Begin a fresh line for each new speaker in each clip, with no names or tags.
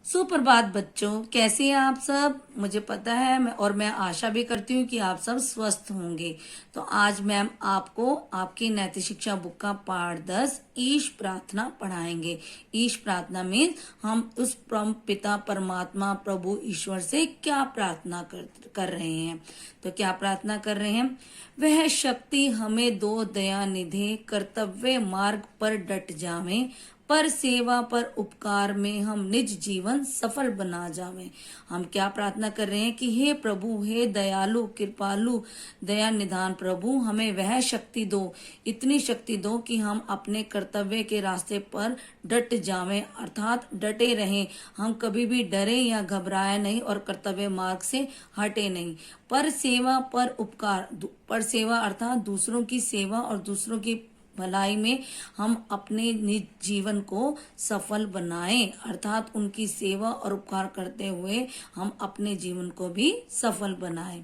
सुप्रभात बच्चों, कैसे हैं आप सब। मुझे पता है मैं आशा भी करती हूँ कि आप सब स्वस्थ होंगे। तो आज मैम आपको आपकी नैतिक शिक्षा बुक का पाठ 10 ईश प्रार्थना पढ़ाएंगे। ईश प्रार्थना में हम उस परम पिता परमात्मा प्रभु ईश्वर से क्या प्रार्थना कर रहे हैं। तो क्या प्रार्थना कर रहे हैं? वह शक्ति हमें दो दया निधे, कर्तव्य मार्ग पर डट जावे, पर सेवा पर उपकार में हम निज जीवन सफल बना जावें। हम क्या प्रार्थना कर रहे हैं कि हे प्रभु, हे दयालु कृपालु दया निधान प्रभु, हमें वह शक्ति दो, इतनी शक्ति दो कि हम अपने कर्तव्य के रास्ते पर डट जावें, अर्थात डटे रहें। हम कभी भी डरे या घबराए नहीं और कर्तव्य मार्ग से हटे नहीं। पर सेवा पर उपकार, पर सेवा अर्थात दूसरों की सेवा और दूसरों की भलाई में हम अपने निज जीवन को सफल बनाएं, अर्थात उनकी सेवा और उपकार करते हुए हम अपने जीवन को भी सफल बनाएं।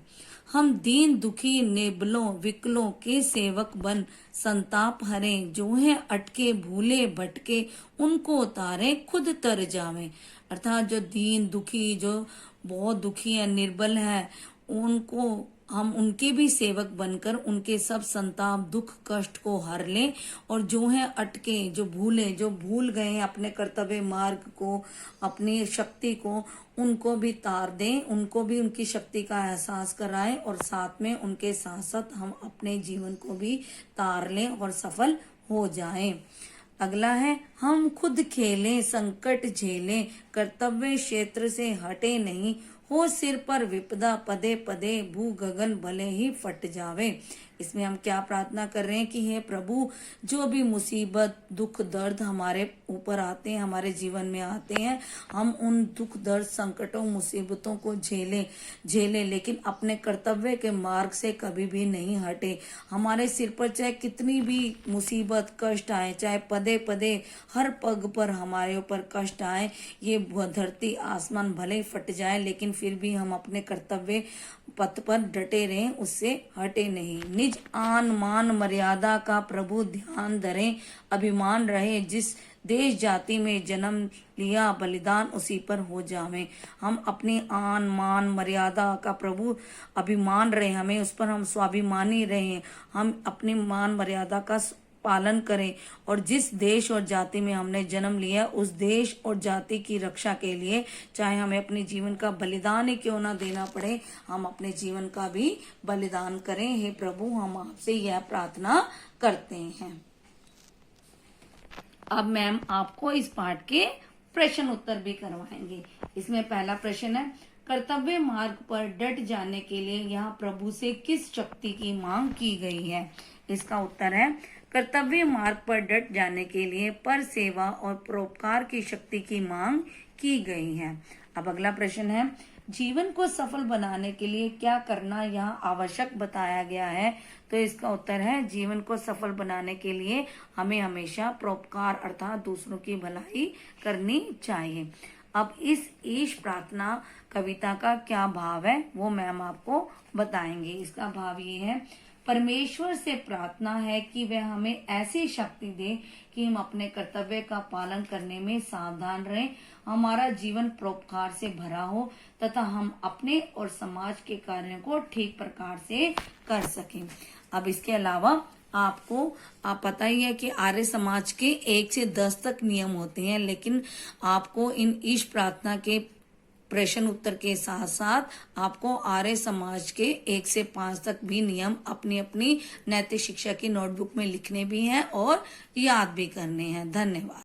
हम दीन दुखी निर्बलों विकलों के सेवक बन संताप हरें, जो है अटके भूले भटके उनको उतारे खुद तर जावें। अर्थात जो दीन दुखी, जो बहुत दुखी है, निर्बल है, उनको हम उनके भी सेवक बनकर उनके सब संताप दुख कष्ट को हर लें, और जो है अटके, जो भूल गए हैं अपने कर्तव्य मार्ग को, अपनी शक्ति को, उनको भी तार दें, उनको भी उनकी शक्ति का एहसास कराएं, और साथ में उनके साथ साथ हम अपने जीवन को भी तार लें और सफल हो जाएं। अगला है, हम खुद खेलें संकट झेलें, कर्तव्य क्षेत्र से हटे नहीं, हो सिर पर विपदा पदे पदे, भू गगन भले ही फट जावे। इसमें हम क्या प्रार्थना कर रहे हैं कि हे प्रभु, जो भी मुसीबत दुख दर्द हमारे ऊपर आते हैं, हमारे जीवन में आते हैं, हम उन दुख दर्द संकटों मुसीबतों को झेले लेकिन अपने कर्तव्य के मार्ग से कभी भी नहीं हटे। हमारे सिर पर चाहे कितनी भी मुसीबत कष्ट आए, चाहे पदे पदे हर पग पर हमारे ऊपर कष्ट आए, ये धरती आसमान भले ही फट जाए, लेकिन फिर भी हम अपने कर्तव्य पथ पर डटे रहें, उससे हटे नहीं। निज आन मान मर्यादा का प्रभु ध्यान धरें, अभिमान रहे जिस देश जाति में जन्म लिया, बलिदान उसी पर हो जावे। हम अपनी आन मान मर्यादा का प्रभु अभिमान रहे, हमें उस पर हम स्वाभिमानी रहे, हम अपनी मान मर्यादा का पालन करें, और जिस देश और जाति में हमने जन्म लिया उस देश और जाति की रक्षा के लिए चाहे हमें अपने जीवन का बलिदान ही क्यों ना देना पड़े, हम अपने जीवन का भी बलिदान करें। हे प्रभु, हम आपसे यह प्रार्थना करते हैं। अब मैम आपको इस पाठ के प्रश्न उत्तर भी करवाएंगे। इसमें पहला प्रश्न है, कर्तव्य मार्ग पर डट जाने के लिए यहाँ प्रभु से किस शक्ति की मांग की गई है? इसका उत्तर है, कर्तव्य मार्ग पर डट जाने के लिए पर सेवा और परोपकार की शक्ति की मांग की गई है। अब अगला प्रश्न है, जीवन को सफल बनाने के लिए क्या करना यहाँ आवश्यक बताया गया है? तो इसका उत्तर है, जीवन को सफल बनाने के लिए हमें हमेशा परोपकार अर्थात दूसरों की भलाई करनी चाहिए। अब इस ईश प्रार्थना कविता का क्या भाव है वो मैम आपको बताएंगे। इसका भाव ये है, परमेश्वर से प्रार्थना है कि वह हमें ऐसी शक्ति दे कि हम अपने कर्तव्य का पालन करने में सावधान रहें, हमारा जीवन परोपकार से भरा हो तथा हम अपने और समाज के कार्यों को ठीक प्रकार से कर सकें। अब इसके अलावा आपको पता ही है कि आर्य समाज के 1 से 10 तक नियम होते हैं, लेकिन आपको इन ईश प्रार्थना के प्रश्न उत्तर के साथ साथ आपको आर्य समाज के 1 से 5 तक भी नियम अपनी अपनी नैतिक शिक्षा की नोटबुक में लिखने भी हैं और याद भी करने हैं। धन्यवाद।